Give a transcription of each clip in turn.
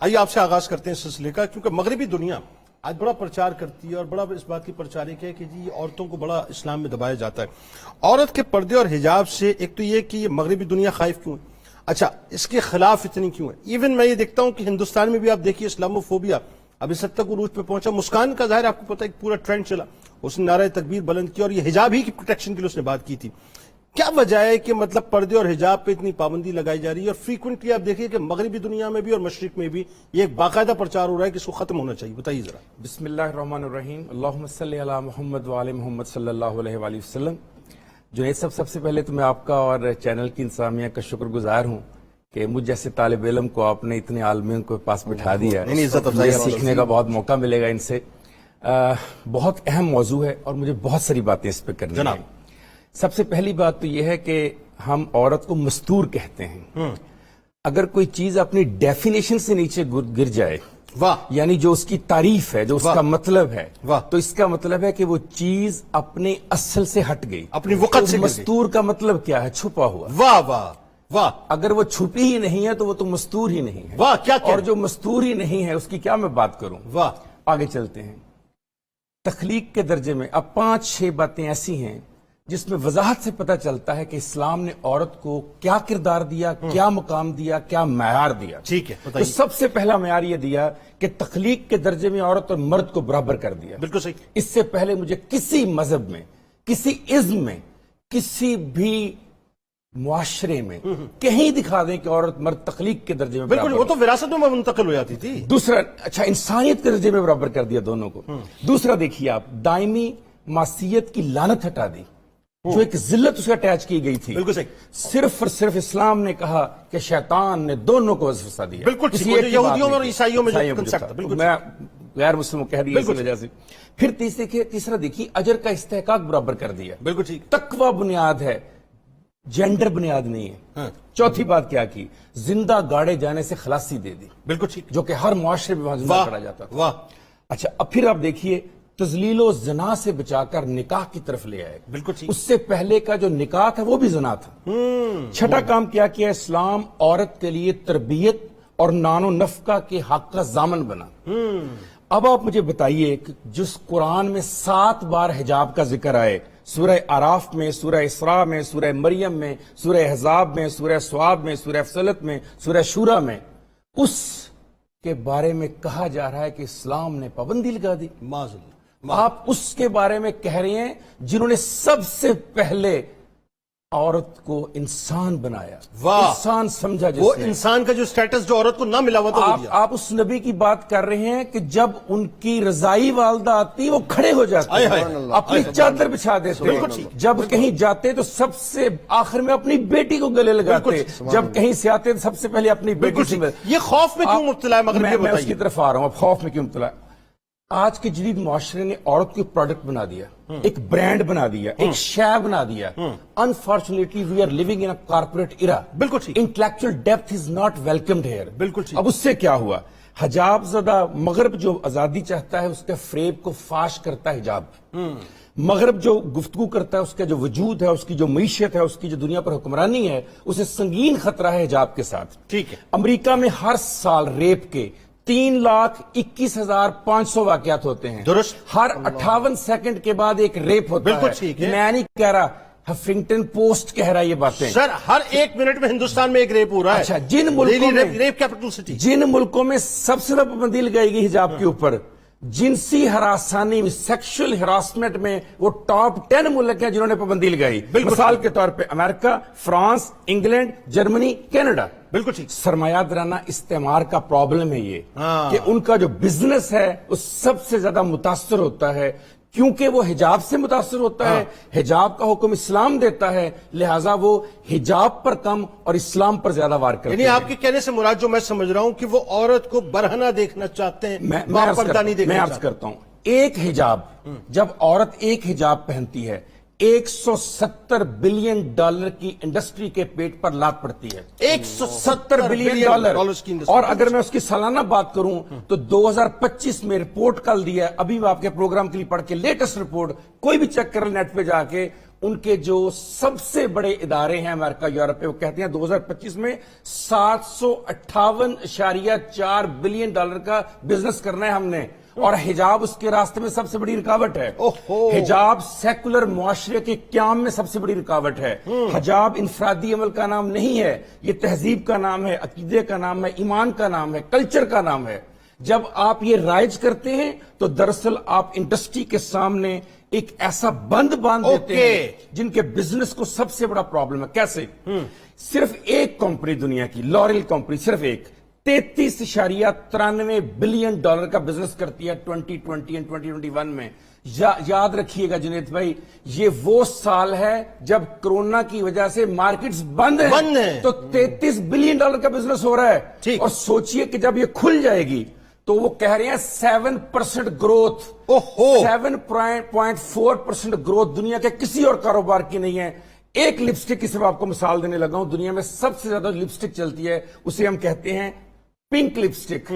آئیے آپ سے آغاز کرتے ہیں اس سلسلے کا، کیونکہ مغربی دنیا آج بڑا پرچار کرتی ہے اور بڑا اس بات کی پرچارک ہے کہ جی عورتوں کو بڑا اسلام میں دبایا جاتا ہے. عورت کے پردے اور حجاب سے ایک تو یہ کہ یہ مغربی دنیا خائف کیوں ہے، اچھا اس کے خلاف اتنی کیوں ہے. ایون میں یہ دیکھتا ہوں کہ ہندوستان میں بھی آپ دیکھیے اسلاموفوبیا اب اس حد تک عروج پہ پہنچا. مسکان کا ظاہر آپ کو پتہ ہے ایک پورا ٹرینڈ چلا، اس نے نعرہ تکبیر بلند کیا اور یہ حجاب ہی کی پروٹیکشن کے لیے اس نے بات کی تھی. کیا وجہ ہے کہ مطلب پردے اور حجاب پہ اتنی پابندی لگائی جا رہی ہے؟ اور فریکوینٹلی آپ دیکھیے کہ مغربی دنیا میں بھی اور مشرق میں بھی یہ ایک باقاعدہ پرچار ہو رہا ہے کہ اس کو ختم ہونا چاہیے. بتائیے ذرا. بسم اللہ الرحمن الرحیم. اللہم صلی علی محمد وعلی محمد صلی اللہ علیہ وآلہ وسلم. جنید صاحب، سب سے پہلے تو میں آپ کا اور چینل کی انتظامیہ کا شکر گزار ہوں کہ مجھ جیسے طالب علم کو آپ نے اتنے عالمین کو پاس بٹھا دیا. عزت افزائی سیکھنے کا بہت موقع ملے گا ان سے. بہت اہم موضوع ہے اور مجھے بہت ساری باتیں اس پہ کرنی ہیں. سب سے پہلی بات تو یہ ہے کہ ہم عورت کو مستور کہتے ہیں. اگر کوئی چیز اپنی ڈیفینیشن سے نیچے گر جائے، واہ، یعنی جو اس کی تعریف ہے، جو اس کا مطلب ہے، واہ، تو اس کا مطلب ہے کہ وہ چیز اپنے اصل سے ہٹ گئی، اپنی وقت سے. مستور کا مطلب کیا ہے؟ چھپا ہوا. واہ واہ واہ. اگر وہ چھپی ہی نہیں ہے تو وہ تو مستور ہی نہیں ہے. واہ کیا. اور جو مستور ہی نہیں ہے اس کی کیا میں بات کروں. واہ. آگے چلتے ہیں. تخلیق کے درجے میں اب 5-6 باتیں ایسی ہیں جس میں وضاحت سے پتہ چلتا ہے کہ اسلام نے عورت کو کیا کردار دیا، کیا مقام دیا، کیا معیار دیا. ٹھیک ہے، تو سب سے پہلا معیار یہ دیا کہ تخلیق کے درجے میں عورت اور مرد کو برابر کر دیا. بالکل صحیح. اس سے پہلے مجھے کسی مذہب میں، کسی ازم میں، کسی بھی معاشرے میں کہیں دکھا دیں کہ عورت مرد تخلیق کے درجے میں بالکل، وہ تو وراثت میں منتقل ہو جاتی تھی. دوسرا، اچھا انسانیت کے درجے میں برابر کر دیا دونوں کو. دوسرا دیکھیے آپ، دائمی معصیت کی لعنت ہٹا دی، جو ایک ذلت اسے اٹیچ کی گئی تھی. بالکل صحیح. صرف اور صرف اسلام نے کہا کہ شیطان نے دونوں کو وظیفہ دیا. بالکل یہودیوں میں اور عیسائیوں میں جو کنسپٹ تھا، میں غیر مسلموں کہہ دیا اس وجہ سے. پھر تیسرا دیکھیے، اجر کا استحقاق برابر کر دیا. بالکل ٹھیک. تقوی بنیاد ہے، جینڈر بنیاد نہیں ہے. چوتھی بات کیا کی؟ زندہ گاڑے جانے سے خلاصی دے دی. بالکل ٹھیک. جو کہ ہر معاشرے میں زندہ پڑا جاتا تھا. واہ. اچھا اب پھر آپ دیکھیے، تذلیل و زنا سے بچا کر نکاح کی طرف لے آئے. بالکل ٹھیک. اس سے پہلے کا جو نکاح تھا وہ بھی زنا تھا. چھٹا کام کیا کیا؟ اسلام عورت کے لیے تربیت اور نان و نفقہ کے حق کا ضامن بنا. اب آپ مجھے بتائیے کہ جس قرآن میں 7 بار حجاب کا ذکر آئے، سورہ اعراف میں، سورہ اسراء میں، سورہ مریم میں، سورہ احزاب میں، سورہ صاد میں، سورہ فصلت میں، سورہ شورى میں، اس کے بارے میں کہا جا رہا ہے کہ اسلام نے پابندی لگا دی. آپ اس کے بارے میں کہہ رہے ہیں جنہوں نے سب سے پہلے عورت کو انسان بنایا. واہ. انسان سمجھا جس وہ نے. انسان کا جو سٹیٹس جو عورت کو نہ ملا ہوا تھا. آپ اس نبی کی بات کر رہے ہیں کہ جب ان کی رضائی والدہ آتی وہ کھڑے ہو جاتے ہیں، اپنی چادر بچھا دیتے ہیں. جب کہیں جاتے تو سب سے آخر میں اپنی بیٹی کو گلے لگاتے، جب کہیں سے آتے تو سب سے پہلے اپنی بیٹی سے. یہ خوف میں کیوں مبتلا ہے مغرب؟ میں اس کی طرف آ رہا ہوں. اب خوف میں کیوں مبتلا ہے؟ آج کے جدید معاشرے نے عورت کو پروڈکٹ بنا دیا، ایک برانڈ بنا دیا، ایک شے بنا دیا. Unfortunately we are living in corporate era. بالکل ٹھیک. Intellectual depth is not welcomed here. بالکل ٹھیک. اب اس سے کیا ہوا؟ حجاب زدہ مغرب جو آزادی چاہتا ہے اس کے فریب کو فاش کرتا ہے حجاب. مغرب جو گفتگو کرتا ہے، اس کا جو وجود ہے، اس کی جو معیشت ہے، اس کی جو دنیا پر حکمرانی ہے، اسے سنگین خطرہ ہے حجاب کے ساتھ. ٹھیک ہے. امریکہ میں ہر سال ریپ کے 3,21,500 واقعات ہوتے ہیں. درست. ہر 58 سیکنڈ کے بعد ایک ریپ ہوتا ہے. بالکل ٹھیک ہے. میں نہیں کہہ رہا، ہفنگٹن پوسٹ کہہ رہا یہ باتیں. سر ہر 1 منٹ میں ہندوستان میں ایک ریپ ہو رہا ہے. اچھا، جن ملکوں میں ریپ کیپٹل سٹی، جن ملکوں میں سب سے زیادہ پابندی لگائی گئی حجاب کے اوپر، جنسی ہراسانی میں، سیکشل ہراسمنٹ میں وہ ٹاپ 10 ملک ہیں جنہوں نے پابندی لگائی. مثال کے طور پہ امریکہ، فرانس، انگلینڈ، جرمنی، کینیڈا. بالکل ٹھیک. سرمایہ دارانہ استعمار کا پرابلم ہے یہ کہ ان کا جو بزنس ہے وہ سب سے زیادہ متاثر ہوتا ہے کیونکہ وہ حجاب سے متاثر ہوتا ہے. حجاب کا حکم اسلام دیتا ہے، لہٰذا وہ حجاب پر کم اور اسلام پر زیادہ وار کرتے ہیں. یعنی آپ کے کہنے سے مراد جو میں سمجھ رہا ہوں کہ وہ عورت کو برہنہ دیکھنا چاہتے ہیں، میں عرض کرتا ہوں، ایک حجاب، جب عورت ایک حجاب پہنتی ہے، $170 بلین کی انڈسٹری کے پیٹ پر لات پڑتی ہے. $170 بلین. اور اگر میں اس کی سالانہ بات کروں تو 2025 میں رپورٹ کل دیا ہے، ابھی میں آپ کے پروگرام کے لیے پڑھ کے لیٹسٹ رپورٹ، کوئی بھی چیک کر نیٹ پہ جا کے، ان کے جو سب سے بڑے ادارے ہیں امریکہ یورپ پہ، وہ کہتے ہیں 2025 میں $758.4 بلین کا بزنس کرنا ہے ہم نے، اور حجاب اس کے راستے میں سب سے بڑی رکاوٹ ہے۔ حجاب سیکولر معاشرے کے قیام میں سب سے بڑی رکاوٹ ہے۔ حجاب انفرادی عمل کا نام نہیں ہے، یہ تہذیب کا نام ہے، عقیدے کا نام ہے، ایمان کا نام ہے، کلچر کا نام ہے۔ جب آپ یہ رائج کرتے ہیں تو دراصل آپ انڈسٹری کے سامنے ایک ایسا بند باندھ دیتے ہیں جن کے بزنس کو سب سے بڑا پرابلم ہے۔ کیسے؟ صرف ایک کمپنی دنیا کی، لوریل کمپنی، صرف ایک، $33.93 بلین کا بزنس کرتی ہے 2020 اور 2021 میں۔ یاد رکھیے گا جنید بھائی، یہ وہ سال ہے جب کرونا کی وجہ سے مارکیٹس بند ہیں، تو $33 بلین کا بزنس ہو رہا ہے۔ اور سوچئے کہ جب یہ کھل جائے گی تو وہ کہہ رہے ہیں 7% گروتھ، 7.4% گروتھ دنیا کے کسی اور کاروبار کی نہیں ہے۔ ایک لپسٹک کی صرف آپ کو مثال دینے لگا ہوں، دنیا میں سب سے زیادہ لپسٹک چلتی ہے، اسے ہم کہتے ہیں پنک لپسٹک۔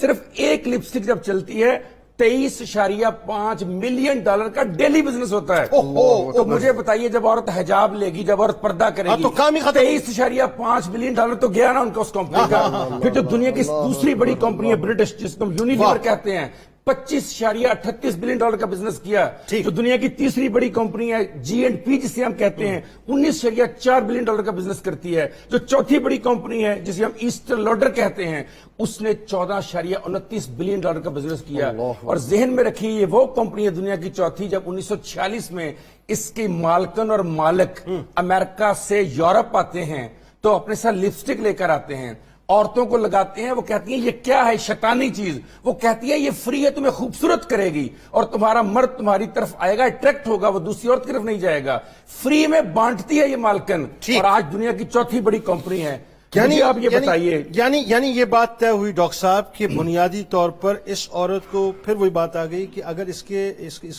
صرف ایک لپسٹک جب چلتی ہے $23.5 ملین کا ڈیلی بزنس ہوتا ہے۔ تو مجھے بتائیے، جب عورت حجاب لے گی، جب عورت پردہ کرے گی، تو کام ہی ختم۔ $23.5 ملین تو گیا نا ان کا اس کمپنی کا۔ پھر جو دنیا کی دوسری بڑی کمپنی ہے برٹش، جس کو ہم یونیلیور کہتے ہیں، $25.38 بلین کا بزنس کیا۔ جو دنیا کی تیسری بڑی کمپنی ہے G&P، جسے ہم کہتے ہیں، $19.4 بلین کا بزنس کرتی ہے۔ جو چوتھی بڑی کمپنی ہے جسے ہم ایسٹر لاڈر کہتے ہیں، اس نے $14.29 بلین کا بزنس کیا۔ اور ذہن میں رکھیے، یہ وہ کمپنی ہے دنیا کی چوتھی، جب 1946 میں اس کے مالکن اور مالک امریکہ سے یورپ آتے ہیں تو اپنے ساتھ لپسٹک لے کر آتے ہیں، عورتوں کو لگاتے ہیں، وہ کہتی ہیں یہ کیا ہے شیطانی چیز، وہ کہتی ہے یہ فری ہے، تمہیں خوبصورت کرے گی، اور تمہارا مرد تمہاری طرف آئے گا، اٹریکٹ ہوگا، وہ دوسری عورت کی طرف نہیں جائے گا۔ فری میں بانٹتی ہے یہ مالکن، اور آج دنیا کی چوتھی بڑی کمپنی ہے۔ یعنی آپ یہ بتائیے، یعنی یہ بات طے ہوئی ڈاکٹر صاحب کہ بنیادی طور پر اس عورت کو پھر وہی بات آ گئی کہ اگر اس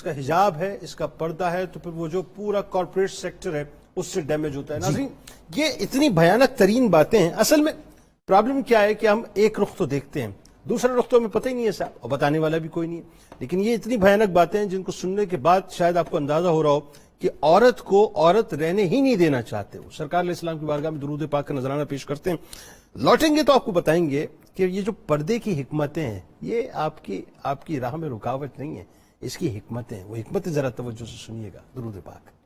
کا حجاب ہے، اس کا پردہ ہے، تو پھر وہ جو پورا کارپوریٹ سیکٹر ہے اس سے ڈیمیج ہوتا ہے۔ ناظرین، یہ اتنی بھیانک ترین باتیں ہیں۔ اصل میں پرابلم کیا ہے کہ ہم ایک رخ تو دیکھتے ہیں، دوسرے رخ تو ہمیں پتہ ہی نہیں ہے صاحب، اور بتانے والا بھی کوئی نہیں ہے۔ لیکن یہ اتنی بھیانک باتیں ہیں جن کو سننے کے بعد شاید آپ کو اندازہ ہو رہا ہو کہ عورت کو عورت رہنے ہی نہیں دینا چاہتے وہ۔ سرکار علیہ السلام کی بارگاہ میں درود پاک کا نذرانہ پیش کرتے ہیں۔ لوٹیں گے تو آپ کو بتائیں گے کہ یہ جو پردے کی حکمتیں ہیں، یہ آپ کی راہ میں رکاوٹ نہیں ہے، اس کی حکمتیں ہیں۔ وہ حکمتیں ذرا توجہ سے سنیے گا، درود پاک۔